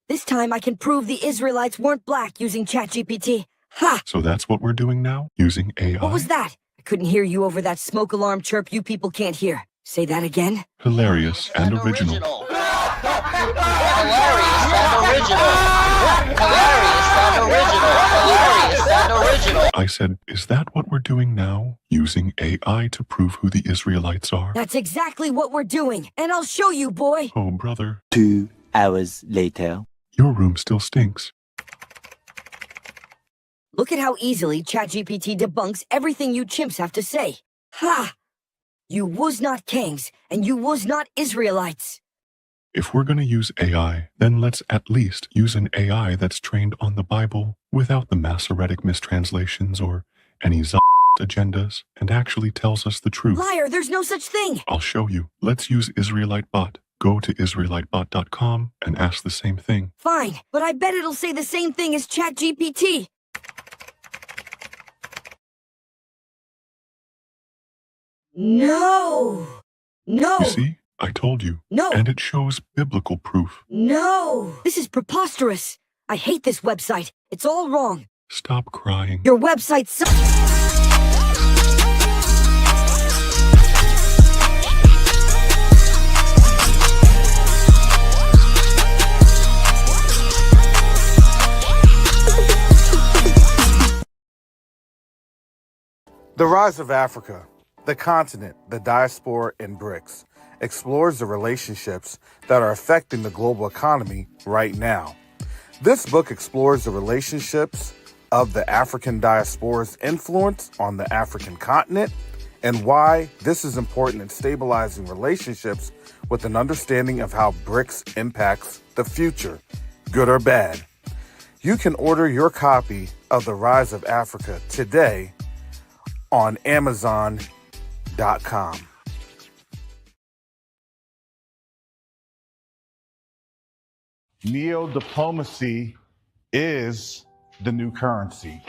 This time I can prove the Israelites weren't black using ChatGPT. Ha! So that's what we're doing now? Using AI? What was that? I couldn't hear you over that smoke alarm chirp you people can't hear. Say that again? Hilarious and original. Hilarious and original. Hilarious and original. Hilarious and original. I said, is that what we're doing now? Using AI to prove who the Israelites are? That's exactly what we're doing, and I'll show you, boy. Oh, brother. 2 hours later. Your room still stinks. Look at how easily ChatGPT debunks everything you chimps have to say. Ha! You was not kings, and you was not Israelites. If we're going to use AI, then let's at least use an AI that's trained on the Bible without the Masoretic mistranslations or any agendas and actually tells us the truth. Liar, there's no such thing. I'll show you. Let's use Israelite Bot. Go to IsraeliteBot.com and ask the same thing. Fine, but I bet it'll say the same thing as ChatGPT. No! No! You see? I told you. No! And it shows biblical proof. No! This is preposterous. I hate this website. It's all wrong. Stop crying. Your website sucks. The Rise of Africa, the continent, the diaspora, and BRICS explores the relationships that are affecting the global economy right now. This book explores the relationships of the African diaspora's influence on the African continent and why this is important in stabilizing relationships with an understanding of how BRICS impacts the future, good or bad. You can order your copy of The Rise of Africa today on Amazon.com. Neo-diplomacy is the new currency.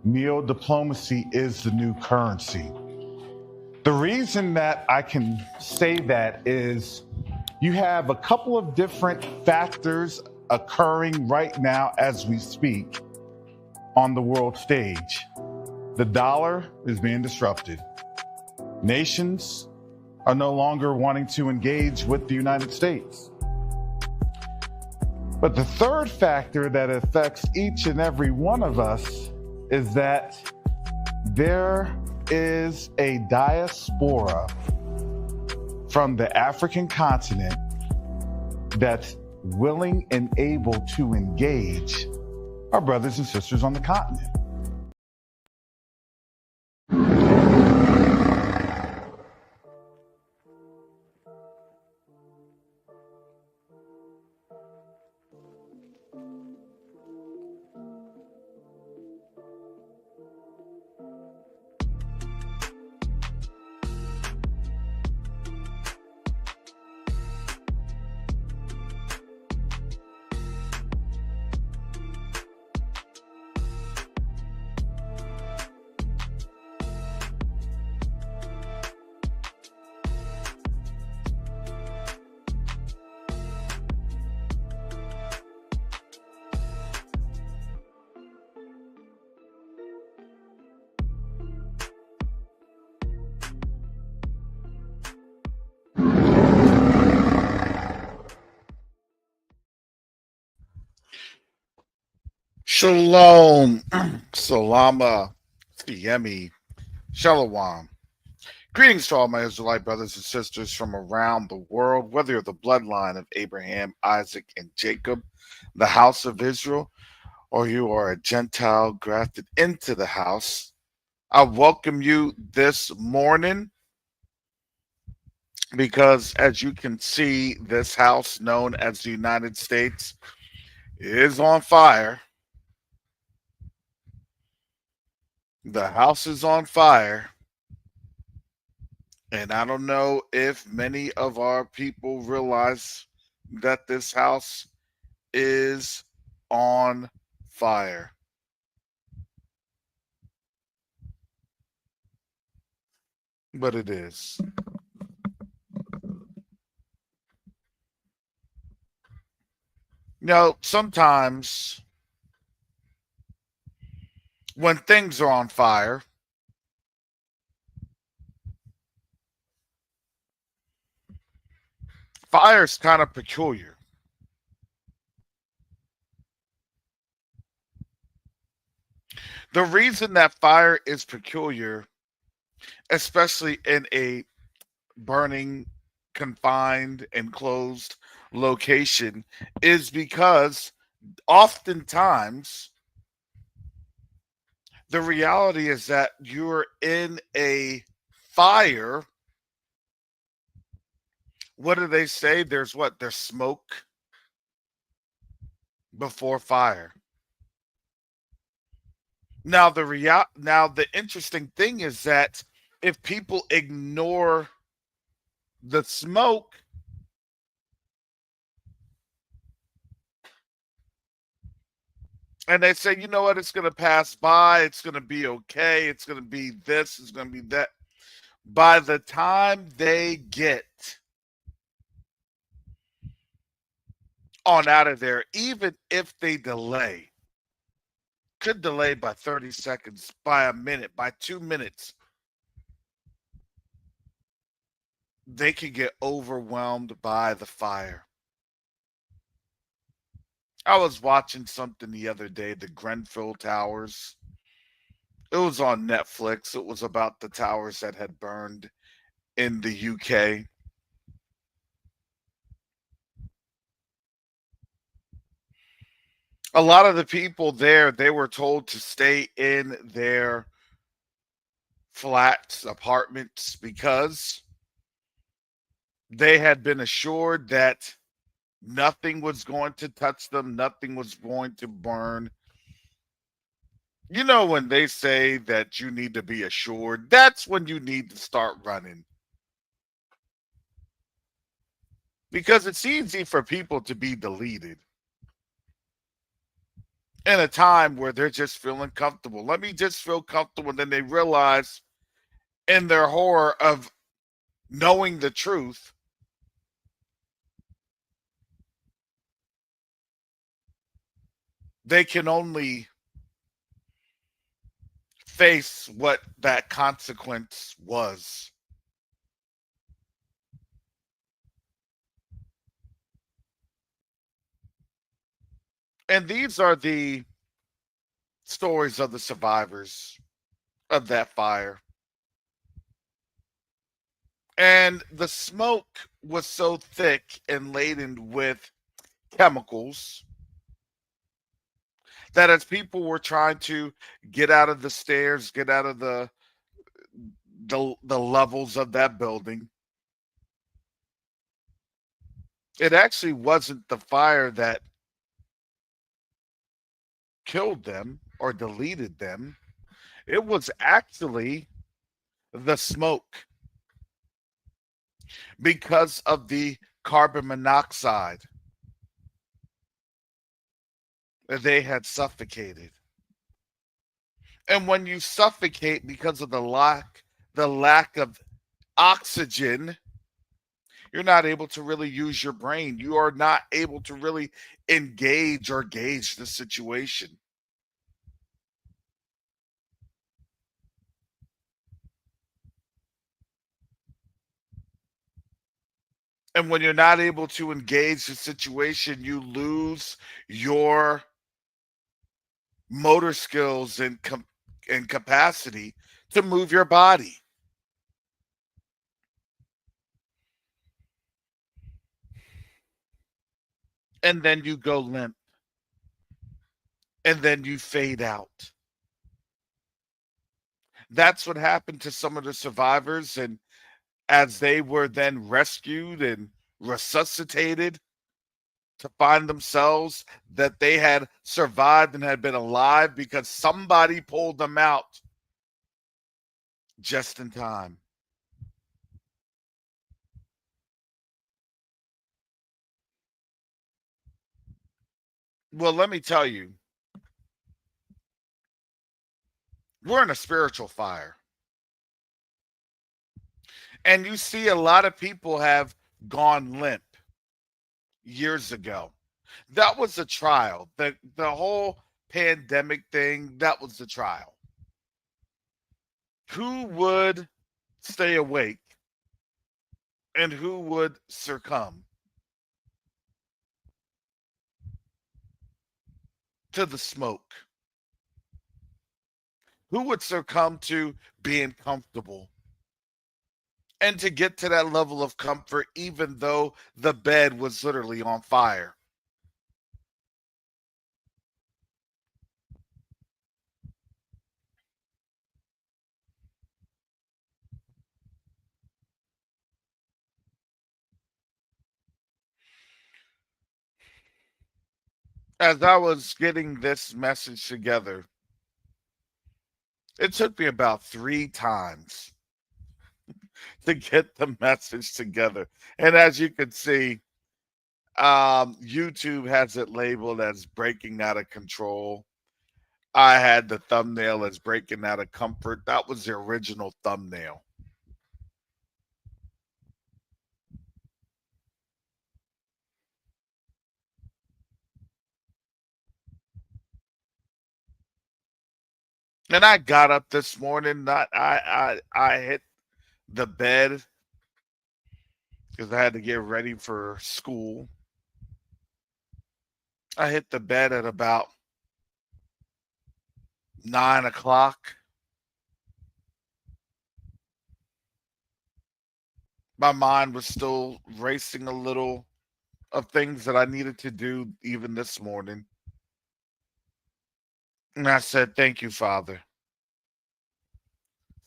Neo-diplomacy is the new currency. The reason that I can say that is you have a couple of different factors occurring right now as we speak on the world stage. The dollar is being disrupted. Nations are no longer wanting to engage with the United States. But the third factor that affects each and every one of us is that there is a diaspora from the African continent that's willing and able to engage our brothers and sisters on the continent. Shalom, Salama, Yemi, Shalom. Greetings to all my Israelite brothers and sisters from around the world, whether you're the bloodline of Abraham, Isaac, and Jacob, the house of Israel, or you are a Gentile grafted into the house. I welcome you this morning because, as you can see, this house known as the United States is on fire. The house is on fire, and I don't know if many of our people realize that this house is on fire. But it is. Sometimes when things are on fire, fire is kind of peculiar. The reason that fire is peculiar, especially in a burning, confined, enclosed location, is because oftentimes the reality is that you're in a fire. What do they say? There's smoke before fire. Now the interesting thing is that if people ignore the smoke, and they say, you know what, it's going to pass by, it's going to be okay, it's going to be this, it's going to be that. By the time they get on out of there, even if they delay, could delay by 30 seconds, by a minute, by 2 minutes, they could get overwhelmed by the fire. I was watching something the other day, the Grenfell Towers. It was on Netflix. It was about the towers that had burned in the UK. A lot of the people there, they were told to stay in their flats, apartments, because they had been assured that nothing was going to touch them, nothing was going to burn. You know, when they say that you need to be assured, that's when you need to start running. Because it's easy for people to be deleted in a time where they're just feeling comfortable. Let me just feel comfortable. And then they realize in their horror of knowing the truth, they can only face what that consequence was. And these are the stories of the survivors of that fire. And the smoke was so thick and laden with chemicals that as people were trying to get out of the stairs, get out of the levels of that building, it actually wasn't the fire that killed them or deleted them. It was actually the smoke because of the carbon monoxide that they had suffocated. And when you suffocate because of the lack of oxygen, you're not able to really use your brain. You are not able to really engage or gauge the situation. And when you're not able to engage the situation, you lose your motor skills and capacity to move your body. And then you go limp. And then you fade out. That's what happened to some of the survivors. And as they were then rescued and resuscitated to find themselves that they had survived and had been alive because somebody pulled them out just in time. Well, let me tell you, we're in a spiritual fire. And you see a lot of people have gone limp years ago. That was a trial. The whole pandemic thing, that was the trial. Who would stay awake and who would succumb to the smoke? Who would succumb to being comfortable? And to get to that level of comfort, even though the bed was literally on fire. As I was getting this message together, it took me about 3 times to get the message together. And as you can see, YouTube has it labeled as breaking out of control. I had the thumbnail as breaking out of comfort. That was the original thumbnail. And I got up this morning. I hit the bed because I had to get ready for school. I hit the bed at about 9 o'clock. My mind was still racing a little of things that I needed to do even this morning. And I said, thank you, Father.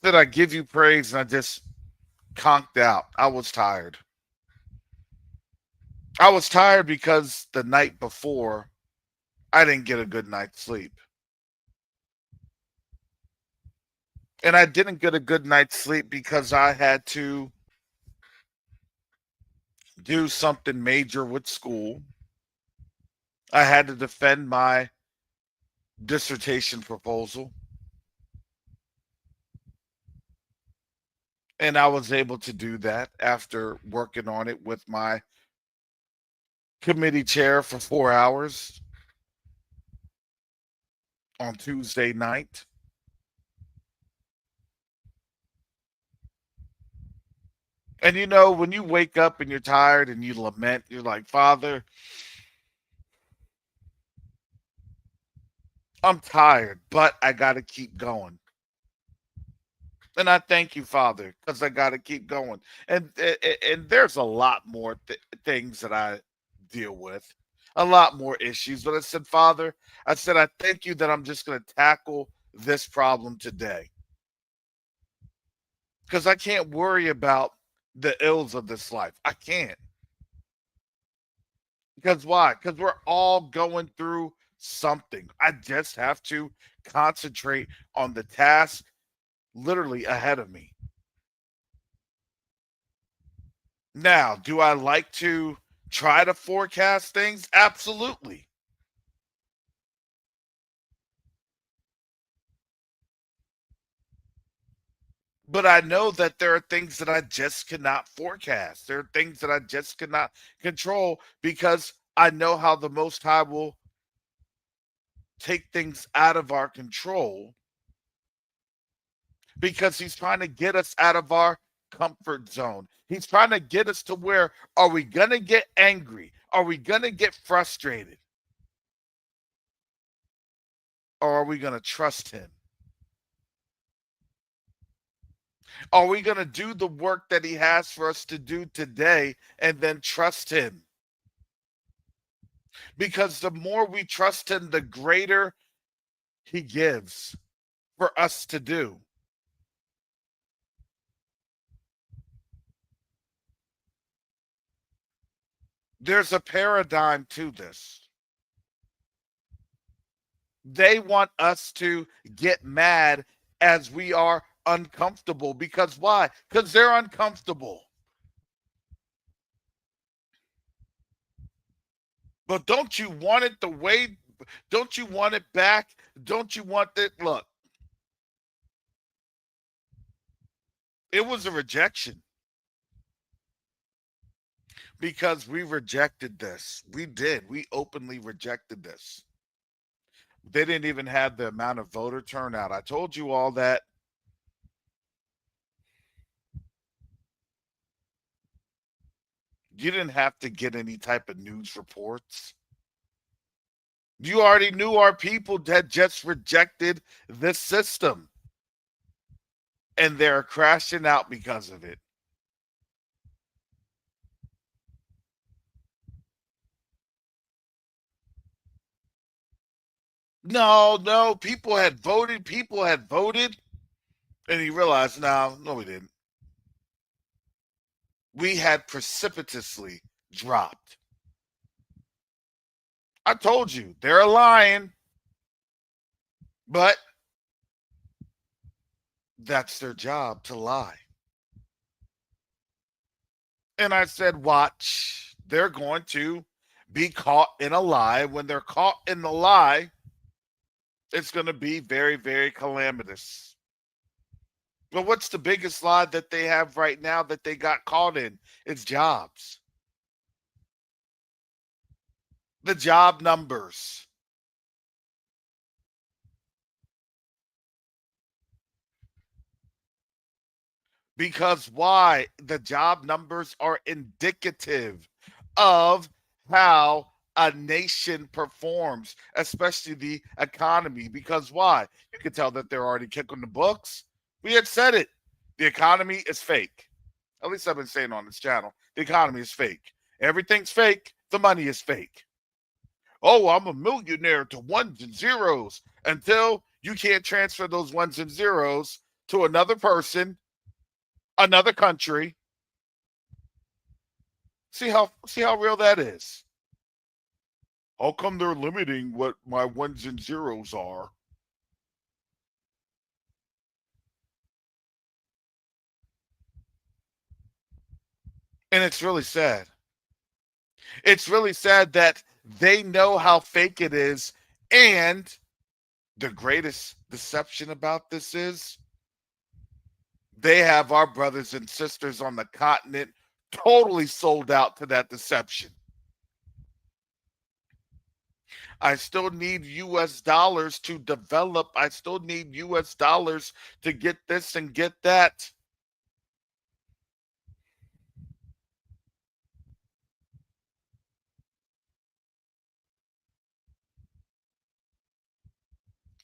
That I give you praise, and I just conked out. I was tired. I was tired because the night before, I didn't get a good night's sleep. And I didn't get a good night's sleep because I had to do something major with school. I had to defend my dissertation proposal. And I was able to do that after working on it with my committee chair for 4 hours on Tuesday night. And you know, when you wake up and you're tired and you lament, you're like, Father, I'm tired, but I got to keep going. And I thank you, Father, because I got to keep going. And there's a lot more things that I deal with, a lot more issues. But I said, Father, I said, I thank you that I'm just going to tackle this problem today. Because I can't worry about the ills of this life. I can't. Because why? Because we're all going through something. I just have to concentrate on the task literally ahead of me. Now, do I like to try to forecast things? Absolutely. But I know that there are things that I just cannot forecast. There are things that I just cannot control because I know how the Most High will take things out of our control because He's trying to get us out of our comfort zone. He's trying to get us to where are we going to get angry? Are we going to get frustrated? Or are we going to trust Him? Are we going to do the work that He has for us to do today and then trust Him? Because the more we trust Him, the greater He gives for us to do. There's a paradigm to this. They want us to get mad as we are uncomfortable. Because why? Because they're uncomfortable. But don't you want it the way? Don't you want it back? Don't you want it? Look, it was a rejection. because we rejected this. We did. We openly rejected this. They didn't even have the amount of voter turnout. I told you all that. You didn't have to get any type of news reports. You already knew our people had just rejected this system. And they're crashing out because of it. No, people had voted. And he realized, no, we didn't. We had precipitously dropped. I told you, they're lying. But that's their job, to lie. And I said, watch, they're going to be caught in a lie. When they're caught in the lie, it's going to be very, very calamitous. But what's the biggest lie that they have right now that they got caught in? It's jobs. The job numbers. Because why? The job numbers are indicative of how a nation performs, especially the economy. Because why? You can tell that they're already kicking the books. We had said it. The economy is fake. At least I've been saying on this channel. The economy is fake. Everything's fake. The money is fake. Oh, I'm a millionaire to ones and zeros, until you can't transfer those ones and zeros to another person, another country. See how real that is. How come they're limiting what my ones and zeros are? And it's really sad. It's really sad that they know how fake it is. And the greatest deception about this is they have our brothers and sisters on the continent totally sold out to that deception. I still need US dollars to develop. I still need US dollars to get this and get that.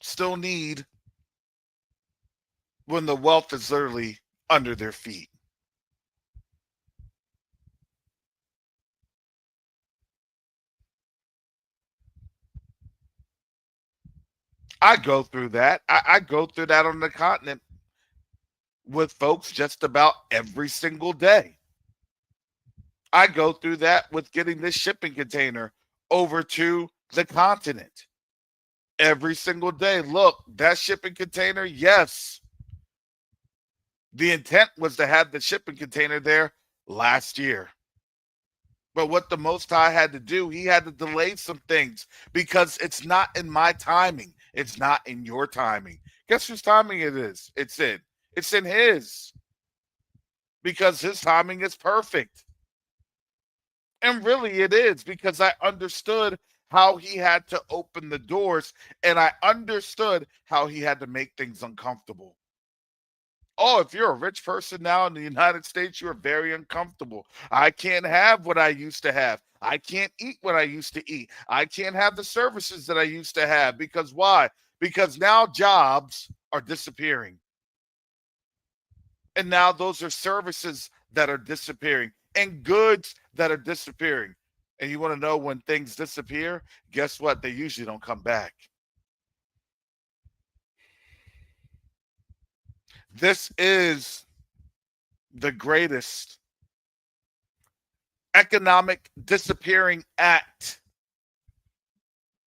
Still need, when the wealth is literally under their feet. I go through that. I go through that on the continent with folks just about every single day. I go through that with getting this shipping container over to the continent every single day. Look, that shipping container, yes. The intent was to have the shipping container there last year. But what the Most High had to do, he had to delay some things because it's not in my timing. It's not in your timing. Guess whose timing it is? It's in. It's in his. Because his timing is perfect. And really it is, because I understood how he had to open the doors, and I understood how he had to make things uncomfortable. Oh, if you're a rich person now in the United States, you're very uncomfortable. I can't have what I used to have. I can't eat what I used to eat. I can't have the services that I used to have. Because why? Because now jobs are disappearing. And now those are services that are disappearing and goods that are disappearing. And you want to know when things disappear? Guess what? They usually don't come back. This is the greatest economic disappearing act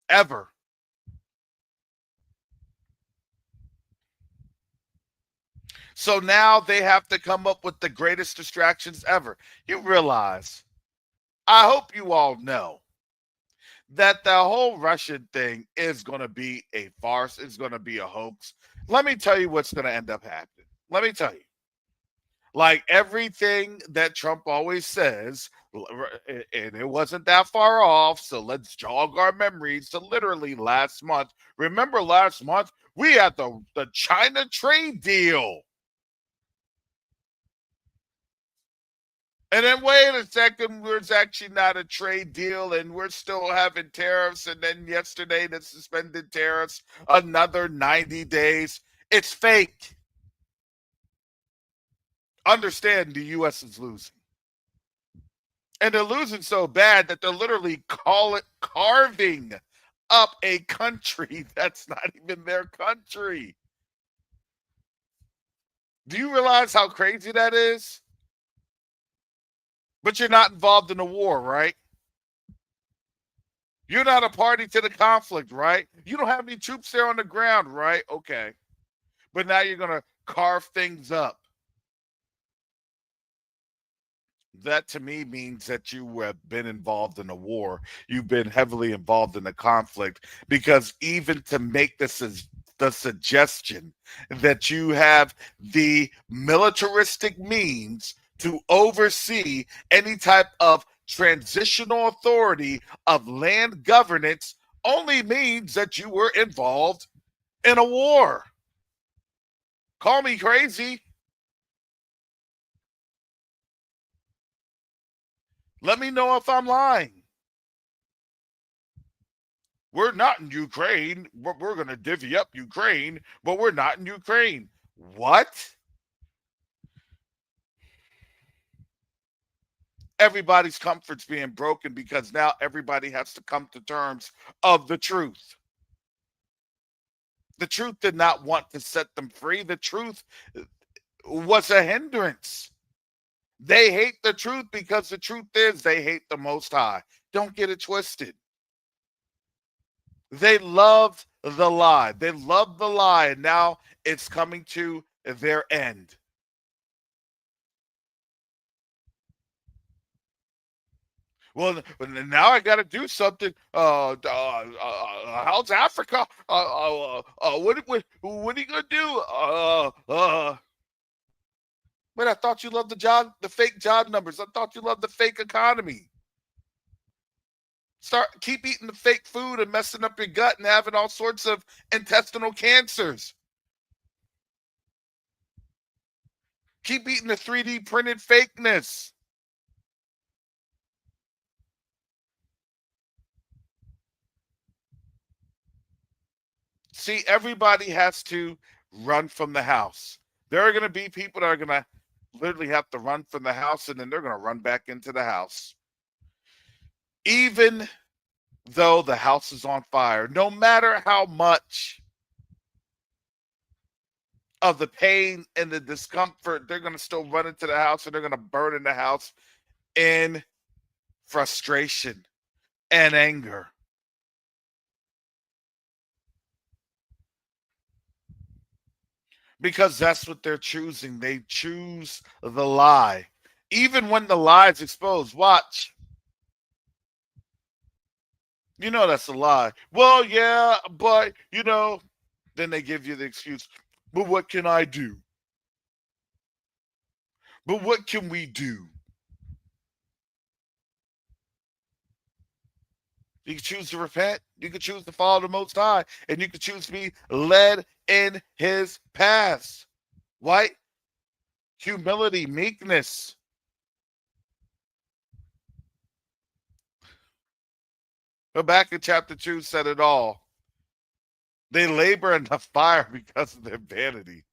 ever. So now they have to come up with the greatest distractions ever. You realize, I hope you all know, that the whole Russian thing is going to be a farce. It's going to be a hoax. Let me tell you what's going to end up happening. Let me tell you. Like everything that Trump always says, And it wasn't that far off. So let's jog our memories to literally last month. Remember last month, we had the China trade deal. And then wait a second, there's actually not a trade deal, and we're still having tariffs. And then yesterday, they suspended tariffs another 90 days. It's fake. Understand the U.S. is losing. And they're losing so bad that they're literally carving up a country that's not even their country. Do you realize how crazy that is? But you're not involved in the war, right? You're not a party to the conflict, right? You don't have any troops there on the ground, right? Okay. But now you're going to carve things up. That to me means that you have been involved in a war. You've been heavily involved in the conflict, because even to make the suggestion that you have the militaristic means to oversee any type of transitional authority of land governance only means that you were involved in a war. Call me crazy. Let me know if I'm lying. We're not in Ukraine. We're going to divvy up Ukraine, but we're not in Ukraine. What? Everybody's comfort's being broken because now everybody has to come to terms of the truth. The truth did not want to set them free. The truth was a hindrance. They hate the truth because the truth is they hate the Most High. Don't get it twisted. They loved the lie. They loved the lie, and now it's coming to their end. Well, now I got to do something. How's Africa? What are you gonna do? But I thought you loved the fake job numbers. I thought you loved the fake economy. Keep eating the fake food and messing up your gut and having all sorts of intestinal cancers. Keep eating the 3D printed fakeness. See, everybody has to run from the house. There are going to be people that are going to literally have to run from the house, and then they're going to run back into the house. Even though the house is on fire, no matter how much of the pain and the discomfort, they're going to still run into the house, and they're going to burn in the house in frustration and anger. Because that's what they're choosing. They choose the lie. Even when the lie is exposed, watch. You know that's a lie. Well, yeah, but, then they give you the excuse. But what can I do? But what can we do? You can choose to repent. You can choose to follow the Most High. And you can choose to be led in his paths. Right? Humility, meekness. Habakkuk chapter 2 said it all. They labor in the fire because of their vanity.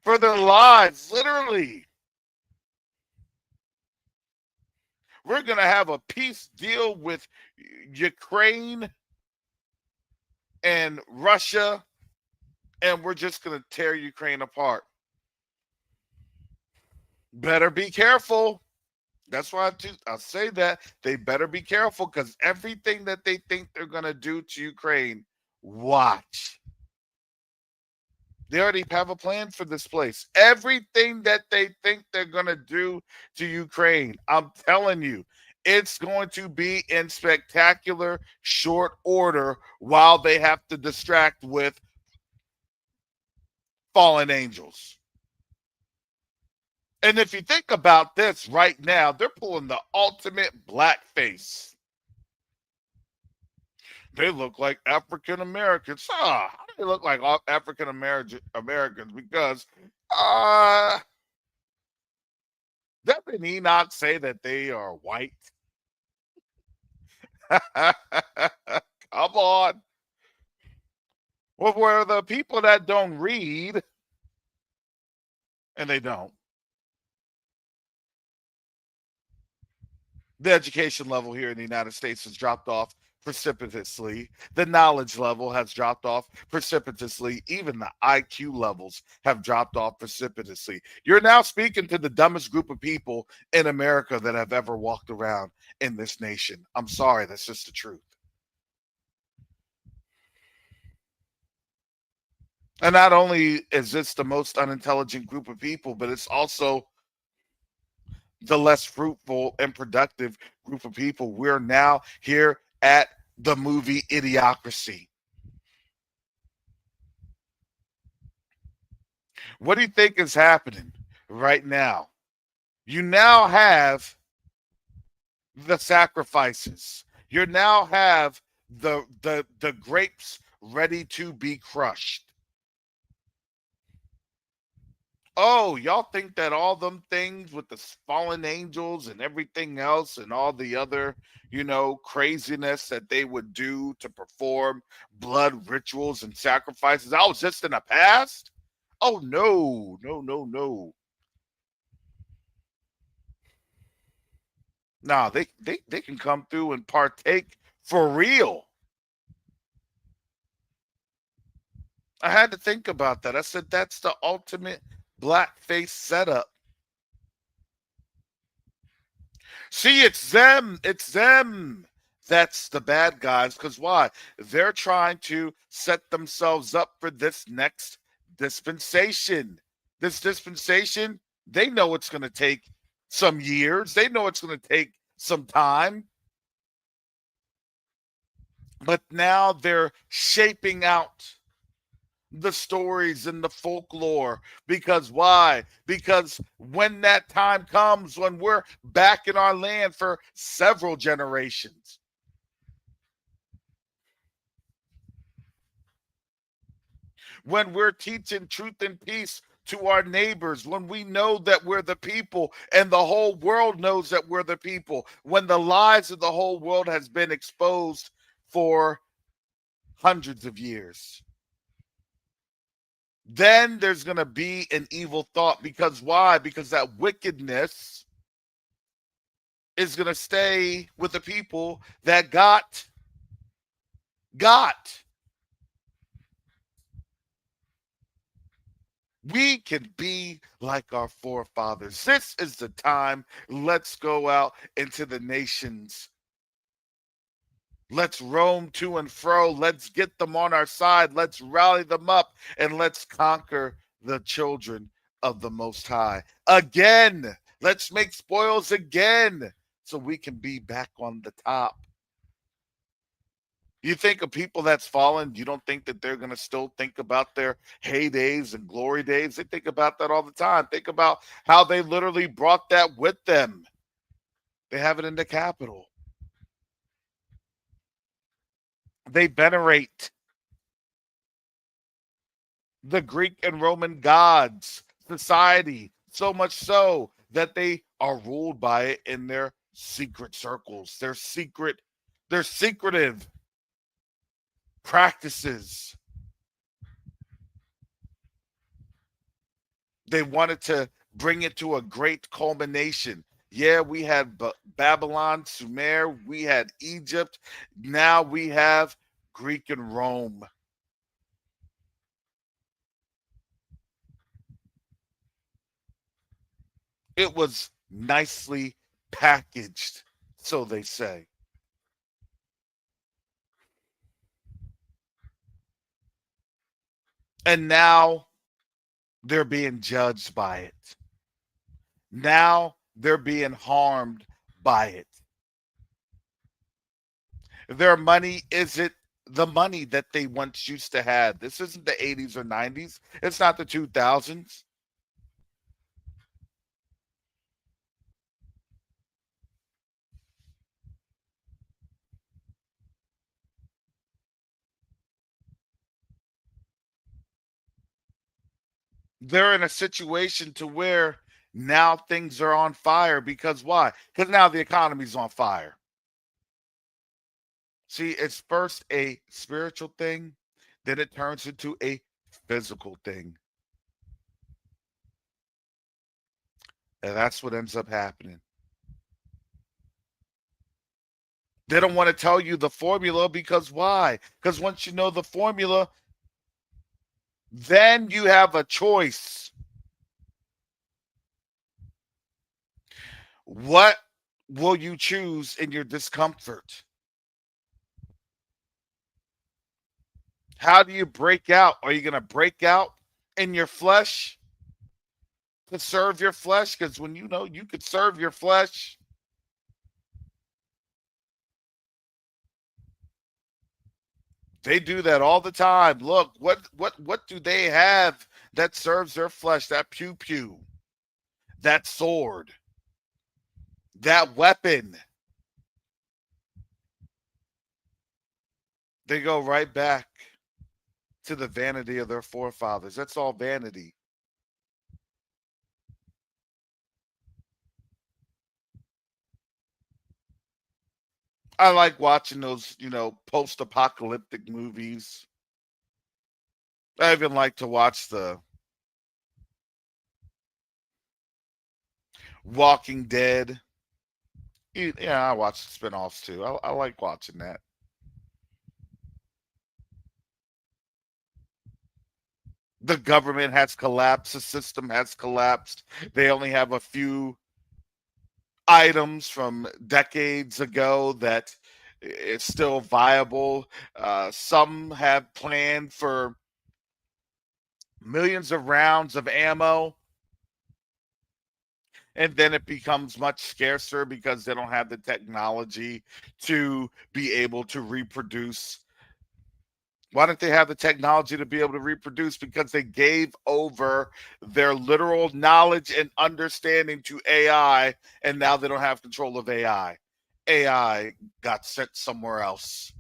For their lives, literally. We're going to have a peace deal with Ukraine and Russia, and we're just going to tear Ukraine apart. Better be careful. That's why I say that. They better be careful, because everything that they think they're going to do to Ukraine, watch. They already have a plan for this place. Everything that they think they're going to do to Ukraine, I'm telling you, it's going to be in spectacular short order while they have to distract with fallen angels. And if you think about this right now, they're pulling the ultimate blackface. They look like African Americans. How do they look like African Americans? Because doesn't he not say that they are white? Come on. Well, where the people that don't read, and they don't, the education level here in the United States has dropped off precipitously. The knowledge level has dropped off precipitously. Even the IQ levels have dropped off precipitously. You're now speaking to the dumbest group of people in America that have ever walked around in this nation. I'm sorry, that's just the truth. And not only is this the most unintelligent group of people, but it's also the less fruitful and productive group of people. We're now here at the movie Idiocracy. What do you think is happening right now? You now have the sacrifices. You now have the grapes ready to be crushed. Oh, y'all think that all them things with the fallen angels and everything else and all the other, craziness that they would do to perform blood rituals and sacrifices, I was just in the past? Oh, no, no, no, no. Nah, they can come through and partake for real. I had to think about that. I said, that's the ultimate blackface setup. See, it's them. That's the bad guys. Because why? They're trying to set themselves up for this next dispensation. This dispensation, they know it's going to take some years. They know it's going to take some time. But now they're shaping out the stories and the folklore. Because why? Because when that time comes, when we're back in our land for several generations, when we're teaching truth and peace to our neighbors, when we know that we're the people and the whole world knows that we're the people, when the lies of the whole world has been exposed for hundreds of years, then there's going to be an evil thought. Because why? Because that wickedness is going to stay with the people that got. We can be like our forefathers. This is the time. Let's go out into the nations. Let's roam to and fro. Let's get them on our side. Let's rally them up and let's conquer the children of the Most High. Again, let's make spoils again so we can be back on the top. You think of people that's fallen, you don't think that they're going to still think about their heydays and glory days? They think about that all the time. Think about how they literally brought that with them. They have it in the Capitol. They venerate the Greek and Roman gods, society, so much so that they are ruled by it in their secret circles, their secretive practices. They wanted to bring it to a great culmination. Yeah, we had Babylon, Sumer, we had Egypt. Now we have Greek and Rome. It was nicely packaged, so they say. And now they're being judged by it. Now they're being harmed by it. Their money isn't the money that they once used to have. This isn't the 80s or 90s. It's not the 2000s. They're in a situation to where now things are on fire because why? Because now the economy's on fire. See, it's first a spiritual thing, then it turns into a physical thing. And that's what ends up happening. They don't want to tell you the formula because why? Because once you know the formula, then you have a choice. What will you choose in your discomfort? How do you break out? Are you going to break out in your flesh to serve your flesh? Because when you know you could serve your flesh, they do that all the time. Look, what do they have that serves their flesh? That pew pew, that sword, that weapon. They go right back to the vanity of their forefathers. That's all vanity. I like watching those, post-apocalyptic movies. I even like to watch the Walking Dead. Yeah, I watch the spinoffs too. I like watching that. The government has collapsed. The system has collapsed. They only have a few items from decades ago that it's still viable. Some have planned for millions of rounds of ammo, and then it becomes much scarcer because they don't have the technology to be able to reproduce. Why don't they have the technology to be able to reproduce? Because they gave over their literal knowledge and understanding to AI, and now they don't have control of AI. AI got sent somewhere else.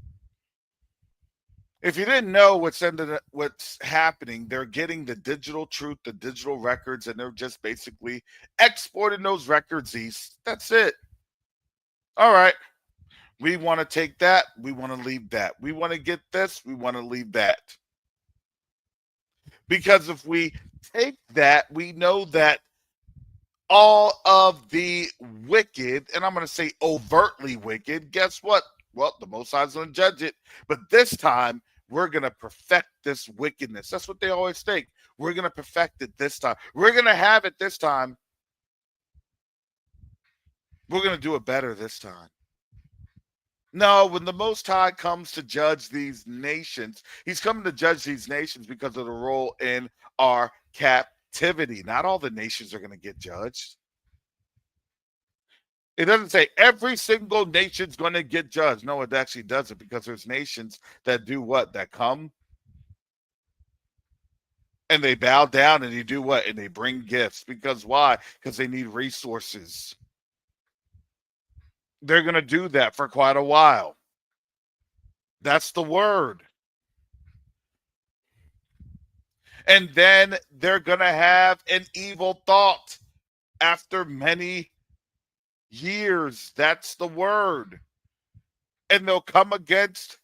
If you didn't know what's happening, they're getting the digital truth, the digital records, and they're just basically exporting those records east. That's it. All right. We want to take that. We want to leave that. We want to get this. We want to leave that. Because if we take that, we know that all of the wicked, and I'm going to say overtly wicked, guess what? Well, the Most High is going to judge it. But this time, we're going to perfect this wickedness. That's what they always think. We're going to perfect it this time. We're going to have it this time. We're going to do it better this time. No, when the Most High comes to judge these nations, he's coming to judge these nations because of the role in our captivity. Not all the nations are going to get judged. It doesn't say every single nation's going to get judged. No, it actually doesn't, because there's nations that do what? That come and they bow down and they do what? And they bring gifts. Because why? Because they need resources. They're going to do that for quite a while. That's the word. And then they're going to have an evil thought after many years. That's the word. And they'll come against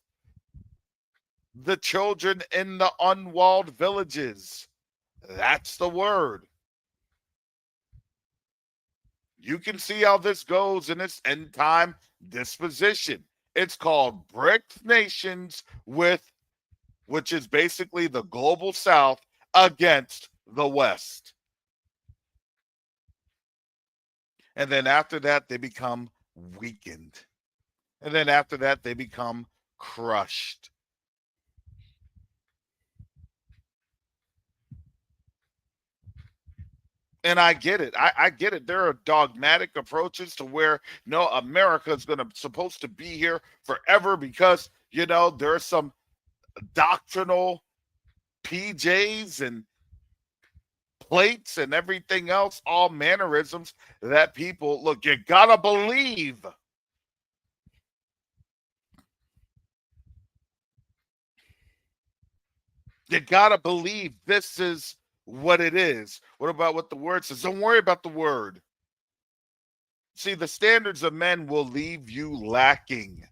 the children in the unwalled villages. That's the word. You can see how this goes in its end time disposition. It's called BRICS nations, which is basically the global South against the West. And then after that, they become weakened. And then after that, they become crushed. And I get it. I get it. There are dogmatic approaches to where, no, America is supposed to be here forever because, there are some doctrinal PJs and plates and everything else, all mannerisms that people, look, you gotta believe. You gotta believe this is what it is. What about what the word says? Don't worry about the word. See, the standards of men will leave you lacking.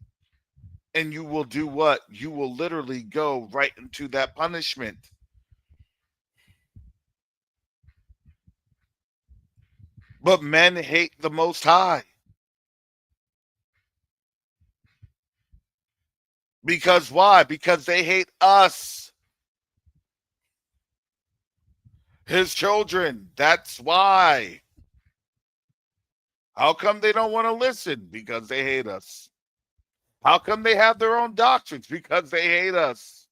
And you will do what? You will literally go right into that punishment. But men hate the Most High. Because why? Because they hate us, his children. That's why. How come they don't want to listen? Because they hate us. How come they have their own doctrines? Because they hate us.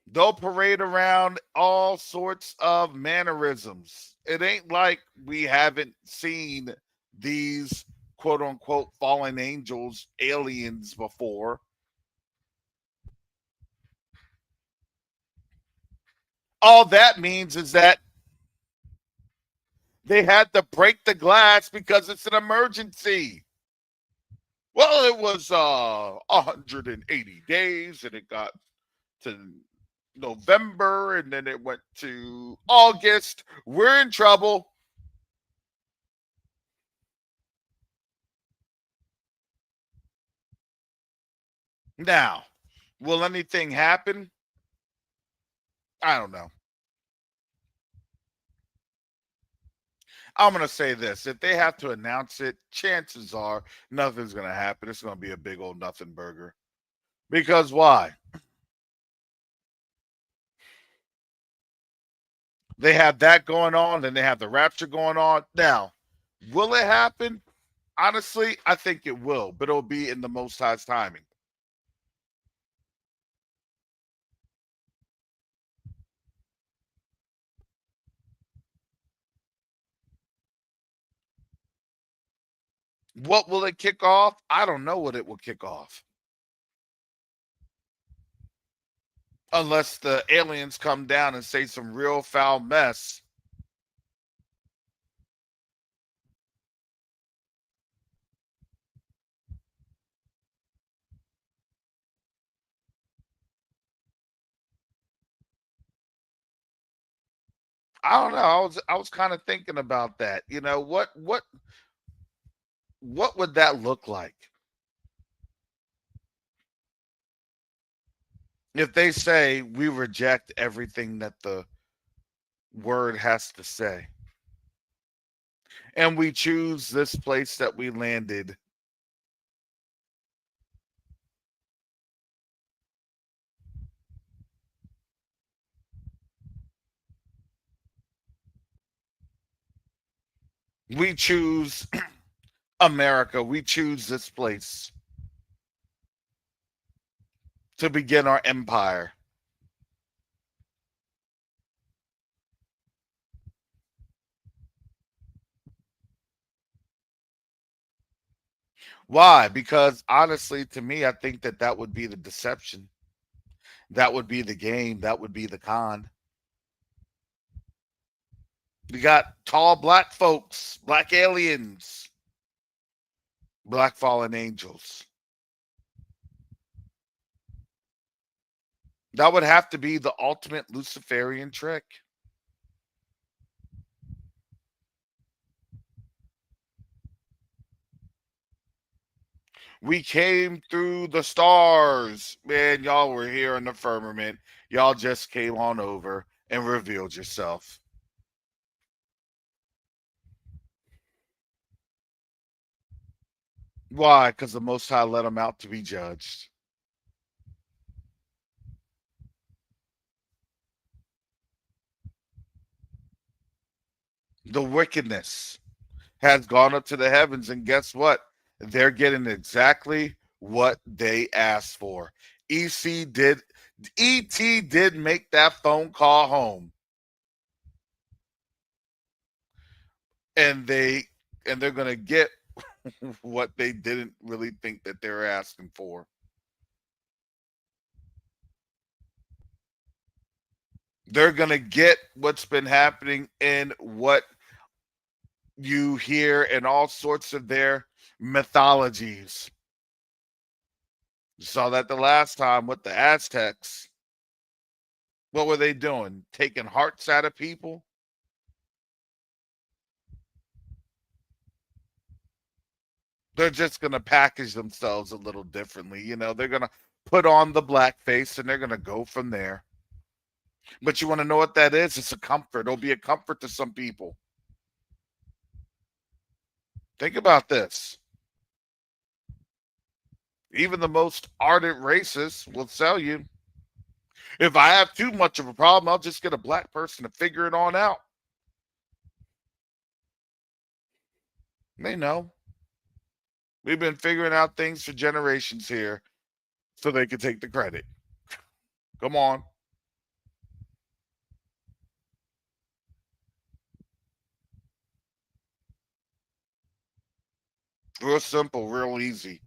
They'll parade around all sorts of mannerisms. It ain't like we haven't seen these quote unquote fallen angels, aliens before. All that means is that they had to break the glass because it's an emergency. Well, it was 180 days and it got to November and then it went to August. We're in trouble. Now, will anything happen? I don't know. I'm going to say this. If they have to announce it, chances are nothing's going to happen. It's going to be a big old nothing burger. Because why? They have that going on, then they have the rapture going on. Now, will it happen? Honestly, I think it will, but it'll be in the Most High's timing. What will it kick off? I don't know what it will kick off. Unless the aliens come down and say some real foul mess. I don't know. I was kind of thinking about that. You know, what would that look like? If they say we reject everything that the word has to say and we choose this place that we landed, we choose America, we choose this place to begin our empire. Why? Because honestly, to me, I think that that would be the deception. That would be the game. That would be the con. You got tall black folks, black aliens, black fallen angels. That would have to be the ultimate Luciferian trick. We came through the stars. Man, y'all were here in the firmament. Y'all just came on over and revealed yourself. Why? Because the Most High let them out to be judged. The wickedness has gone up to the heavens, and guess what? They're getting exactly what they asked for. EC did, ET did make that phone call home, and they're gonna get what they didn't really think that they were asking for. They're gonna get what's been happening in what you hear in all sorts of their mythologies. You saw that the last time with the Aztecs. What were they doing? Taking hearts out of people? They're just going to package themselves a little differently. They're going to put on the blackface and they're going to go from there. But you want to know what that is? It's a comfort. It'll be a comfort to some people. Think about this. Even the most ardent racists will tell you, if I have too much of a problem, I'll just get a black person to figure it on out. They know. We've been figuring out things for generations here so they can take the credit. Come on. Real simple, real easy.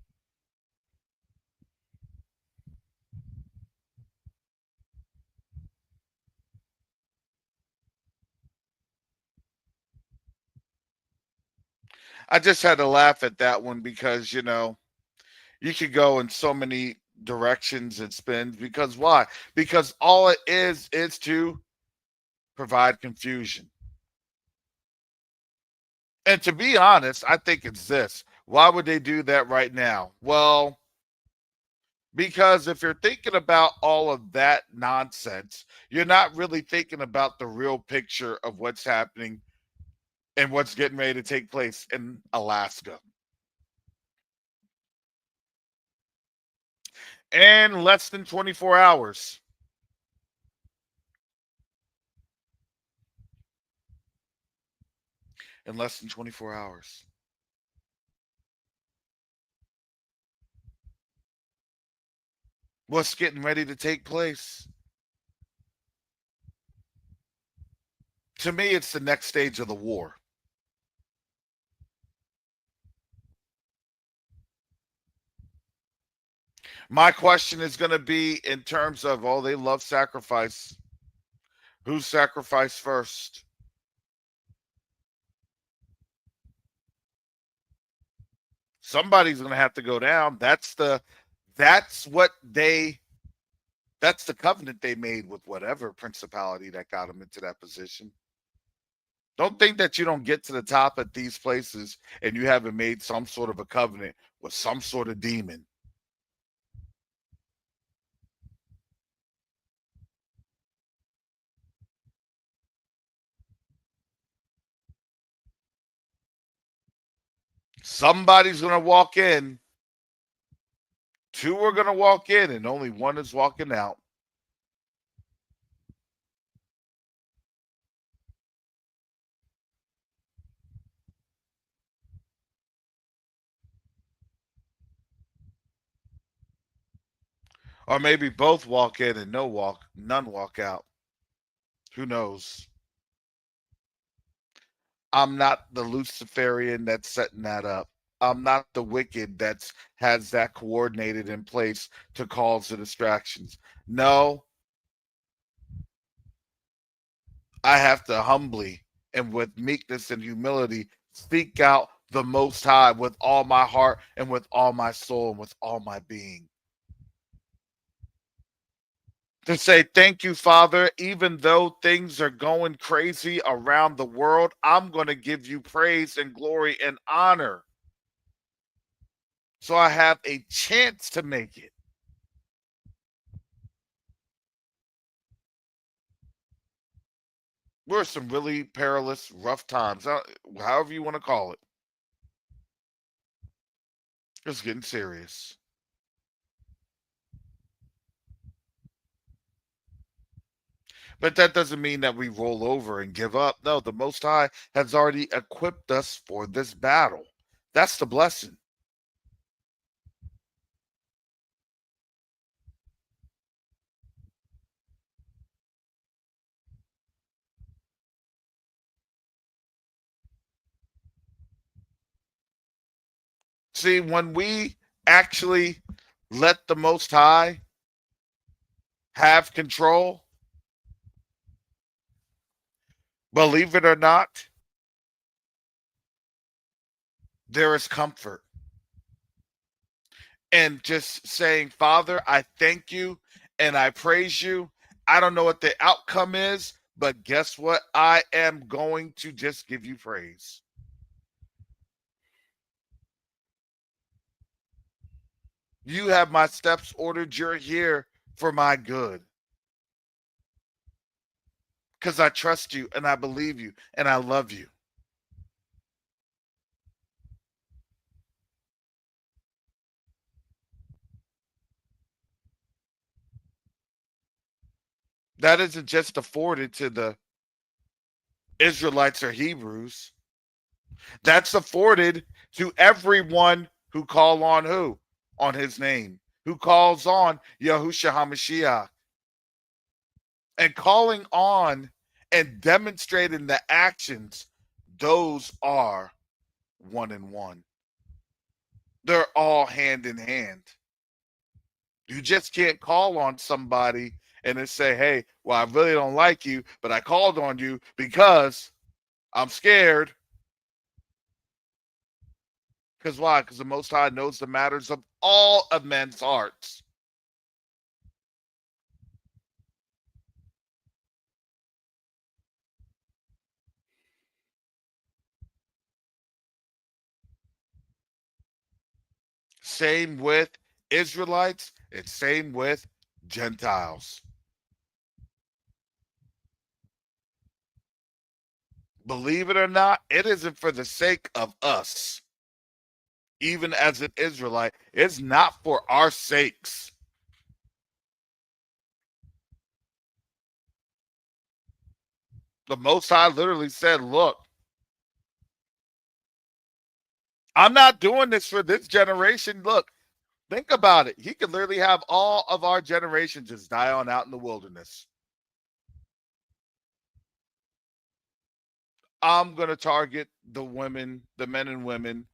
I just had to laugh at that one because, you could go in so many directions and spins. Because why? Because all it is to provide confusion. And to be honest, I think it's this. Why would they do that right now? Well, because if you're thinking about all of that nonsense, you're not really thinking about the real picture of what's happening and what's getting ready to take place in Alaska. In less than 24 hours. In less than 24 hours. What's getting ready to take place? To me, it's the next stage of the war. My question is going to be in terms of, they love sacrifice. Who sacrificed first? Somebody's going to have to go down. That's the covenant they made with whatever principality that got them into that position. Don't think that you don't get to the top at these places and you haven't made some sort of a covenant with some sort of demon. Somebody's going to walk in. Two are going to walk in and only one is walking out. Or maybe both walk in and none walk out. Who knows? I'm not the Luciferian that's setting that up. I'm not the wicked that has that coordinated in place to cause the distractions. No, I have to humbly and with meekness and humility seek out the Most High with all my heart and with all my soul and with all my being. To say, thank you, Father, even though things are going crazy around the world, I'm going to give you praise and glory and honor. So I have a chance to make it. We're some really perilous, rough times, however you want to call it. It's getting serious. But that doesn't mean that we roll over and give up. No, the Most High has already equipped us for this battle. That's the blessing. See, when we actually let the Most High have control, believe it or not, there is comfort. And just saying, Father, I thank you and I praise you I don't know what the outcome is, but guess what? I am going to just give you praise. You have my steps ordered. You're here for my good. Because I trust you and I believe you and I love you. That isn't just afforded to the Israelites or Hebrews. That's afforded to everyone who call on who? On his name. Who calls on Yahushua HaMashiach. And calling on and demonstrating the actions, those are one in one. They're all hand in hand. You just can't call on somebody and then say, hey, well, I really don't like you, but I called on you because I'm scared. Because why? Because the Most High knows the matters of all of men's hearts. Same with Israelites, and same with Gentiles. Believe it or not, it isn't for the sake of us. Even as an Israelite, it's not for our sakes. The Most High literally said, look, I'm not doing this for this generation. Look, think about it. He could literally have all of our generation just die on out in the wilderness. I'm going to target the women, the men and women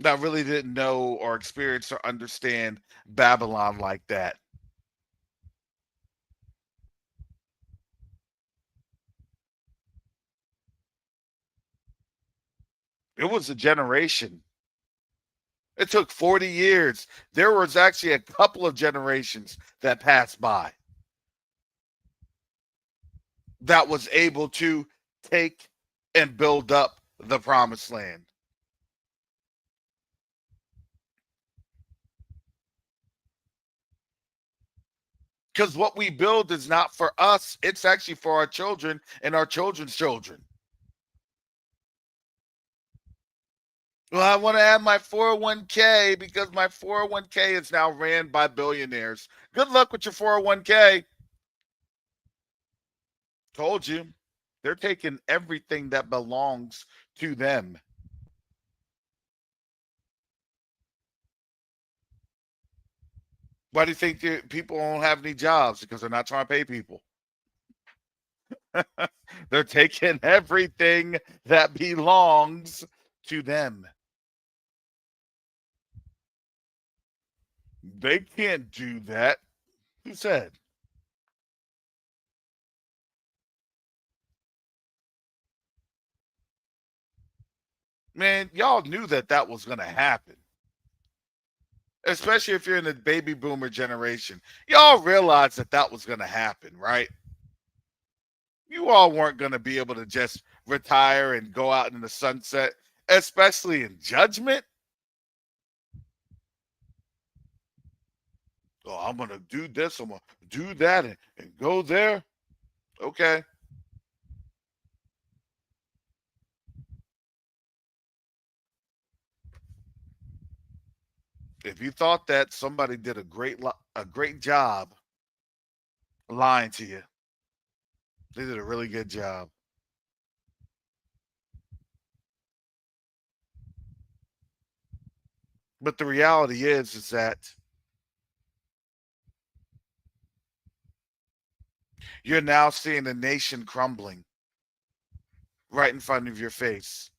that really didn't know or experience or understand Babylon like that. It was a generation. It took 40 years. There was actually a couple of generations that passed by that was able to take and build up the promised land. Because what we build is not for us, it's actually for our children and our children's children. Well, I want to add my 401k because my 401k is now ran by billionaires. Good luck with your 401k. Told you. They're taking everything that belongs to them. Why do you think people don't have any jobs? Because they're not trying to pay people. They're taking everything that belongs to them. They can't do that. Who said? Man, y'all knew that that was going to happen. Especially if you're in the baby boomer generation. Y'all realized that that was going to happen, right? You all weren't going to be able to just retire and go out in the sunset, especially in judgment. Oh, I'm going to do this, I'm going to do that, and go there. Okay. If you thought that, somebody did a great job lying to you. They did a really good job. But the reality is that you're now seeing a nation crumbling right in front of your face.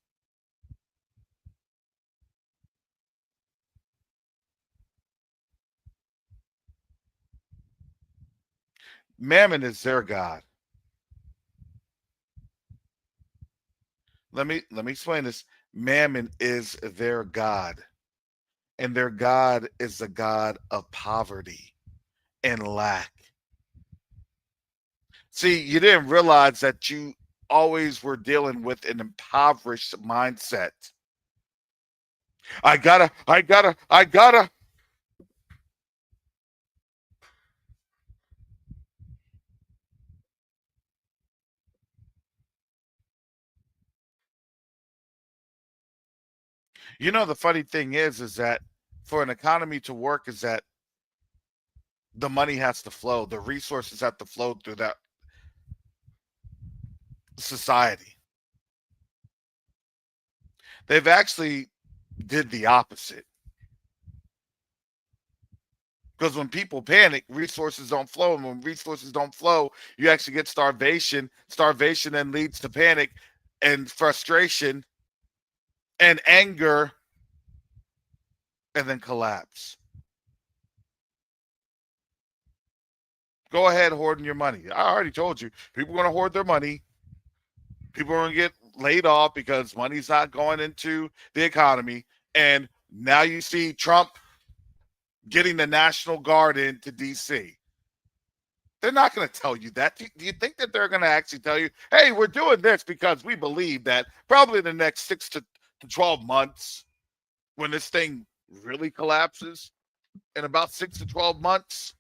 Mammon is their god. Let me explain this. Mammon is their god. and their God is the God of poverty and lack. See, you didn't realize that you always were dealing with an impoverished mindset. I gotta. You know, the funny thing is that for an economy to work, is that the money has to flow, the resources have to flow through that society. They've actually did the opposite. Because when people panic, resources don't flow. And when resources don't flow, you actually get starvation. Starvation then leads to panic and frustration and anger and then collapse. Go ahead hoarding your money. I already told you, people are going to hoard their money. People are going to get laid off because money's not going into the economy. And now you see Trump getting the National Guard into D.C. They're not going to tell you that. Do you think that they're going to actually tell you, hey, we're doing this because we believe that probably in the next 6 to 12 months, when this thing really collapses, in about 6 to 12 months,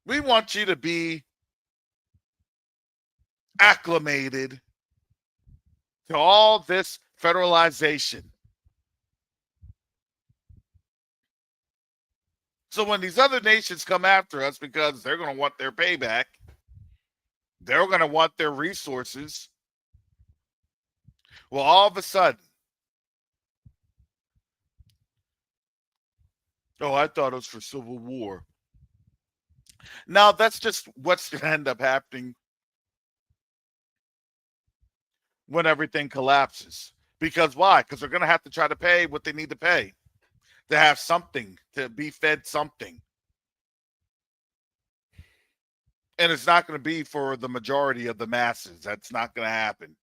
we want you to be acclimated to all this federalization. So when these other nations come after us because they're going to want their payback, they're going to want their resources, well, all of a sudden, oh, I thought it was for civil war. Now, that's just what's going to end up happening when everything collapses. Because why? Because they're going to have to try to pay what they need to pay to have something, to be fed something. And it's not going to be for the majority of the masses. That's not going to happen.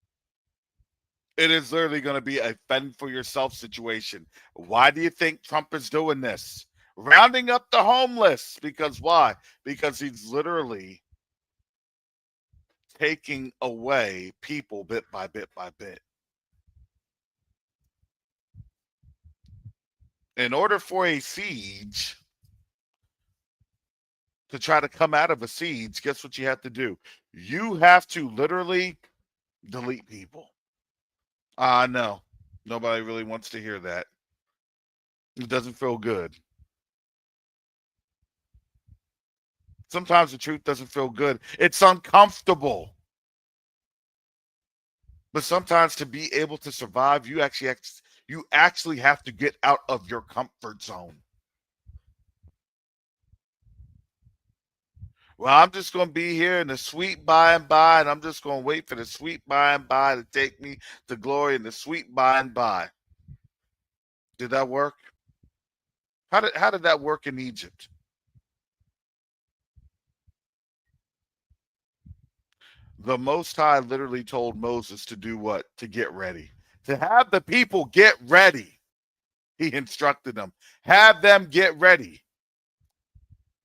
It is literally going to be a fend for yourself situation. Why do you think Trump is doing this? Rounding up the homeless. Because why? Because he's literally taking away people bit by bit by bit. In order for a siege to try to come out of a siege, guess what you have to do? You have to literally delete people. No. Nobody really wants to hear that. It doesn't feel good. Sometimes the truth doesn't feel good. It's uncomfortable. But sometimes to be able to survive, you actually have to get out of your comfort zone. Well, I'm just going to be here in the sweet by and by, and I'm just going to wait for the sweet by and by to take me to glory in the sweet by and by. Did that work? How did that work in Egypt? The Most High literally told Moses to do what? To get ready. To have the people get ready. He instructed them. Have them get ready.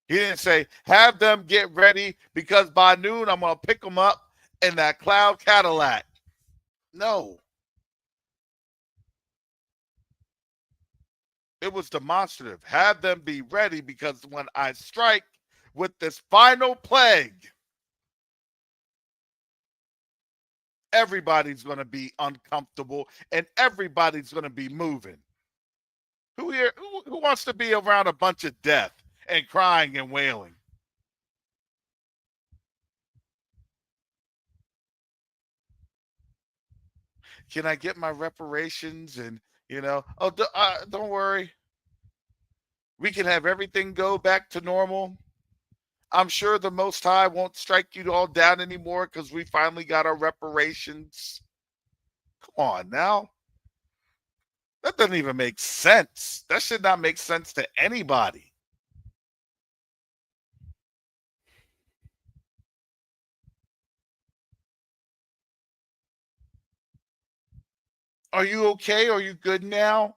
He didn't say, have them get ready because by noon I'm going to pick them up in that cloud Cadillac. No. It was demonstrative. Have them be ready because when I strike with this final plague, everybody's going to be uncomfortable and everybody's going to be moving. Who wants to be around a bunch of death and crying and wailing? Can I get my reparations? And, don't worry. We can have everything go back to normal. I'm sure the Most High won't strike you all down anymore because we finally got our reparations. Come on now. That doesn't even make sense. That should not make sense to anybody. Are you okay? Are you good now?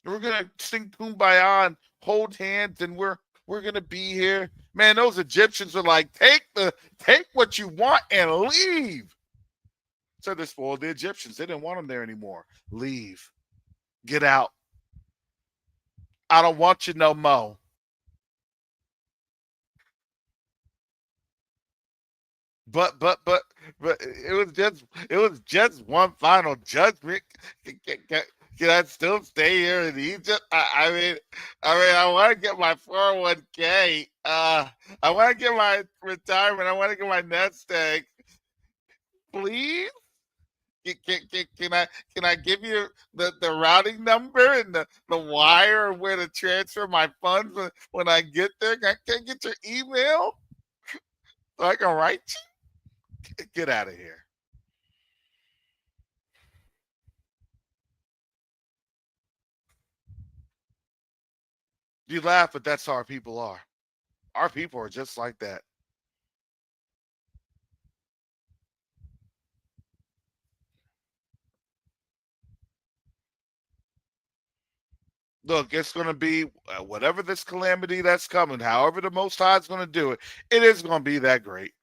We're gonna sing Kumbaya and hold hands, and we're gonna be here. Man, those Egyptians are like, take what you want and leave. So they spoiled the Egyptians. They didn't want them there anymore. Leave. Get out. I don't want you no more. But it was just one final judgment. Can I still stay here in Egypt? I want to get my 401k. I want to get my retirement. I want to get my nest egg. Please, can I give you the routing number and the wire where to transfer my funds when I get there? Can I get your email so I can write you? Get out of here. You laugh, but that's how our people are. Our people are just like that. Look, it's going to be whatever this calamity that's coming, however the Most High is going to do it, it is going to be that great.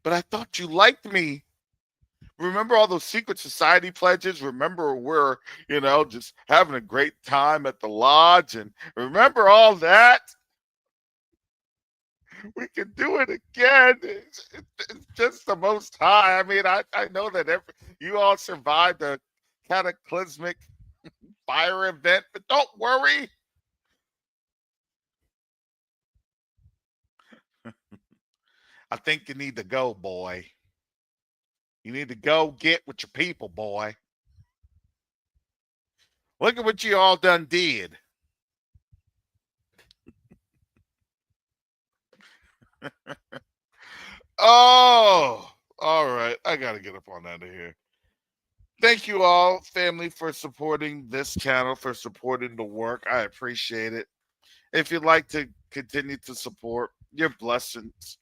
But I thought you liked me. Remember all those secret society pledges? Remember we're, just having a great time at the lodge, and remember all that? We can do it again. It's just the Most High. I mean, I know that you all survived a cataclysmic fire event, but don't worry. I think you need to go, boy. You need to go get with your people, boy. Look at what you all done did. Oh, all right. I got to get up on out of here. Thank you all, family, for supporting this channel, for supporting the work. I appreciate it. If you'd like to continue to support, your blessings,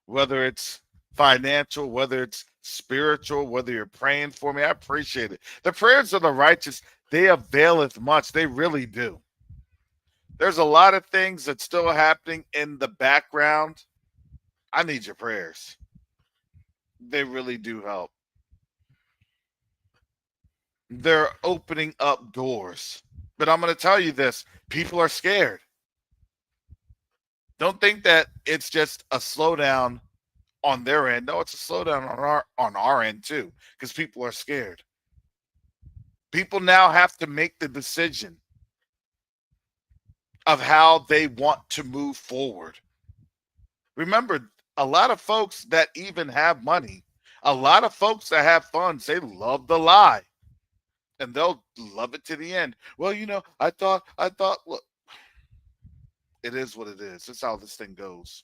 whether it's financial, whether it's spiritual, whether you're praying for me, I appreciate it. The prayers of the righteous, they availeth much. They really do. There's a lot of things that's still happening in the background. I need your prayers. They really do help. They're opening up doors. But I'm going to tell you this, people are scared. Don't think that it's just a slowdown on their end. No, it's a slowdown on our end too, because people are scared. People now have to make the decision of how they want to move forward. Remember, a lot of folks that even have money, a lot of folks that have funds, they love the lie. And they'll love it to the end. Well, I thought, look, it is what it is. That's how this thing goes.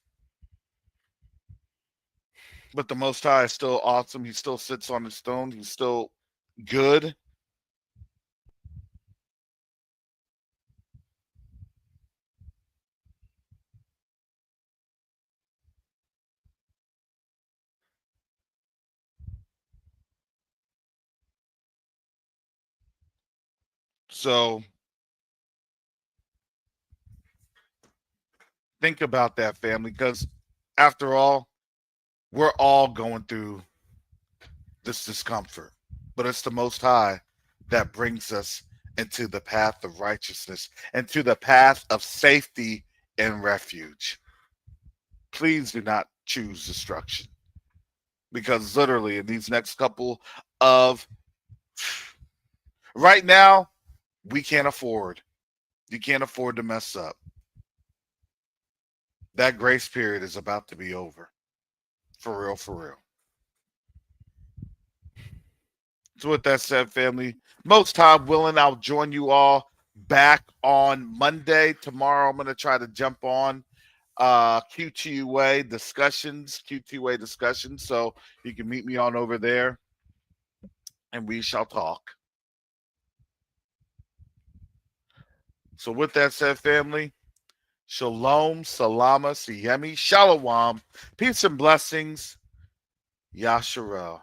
But the Most High is still awesome. He still sits on his throne. He's still good. So think about that, family, because after all, we're all going through this discomfort. But it's the Most High that brings us into the path of righteousness, into the path of safety and refuge. Please do not choose destruction, because literally in these next couple of right now, we can't afford. You can't afford to mess up. That grace period is about to be over. For real, for real. So with that said, family, Most High willing, I'll join you all back on Monday. Tomorrow I'm going to try to jump on QTUA discussions. So you can meet me on over there and we shall talk. So with that said, family, Shalom, salama, siyemi, shalom. Peace and blessings. Yasharel.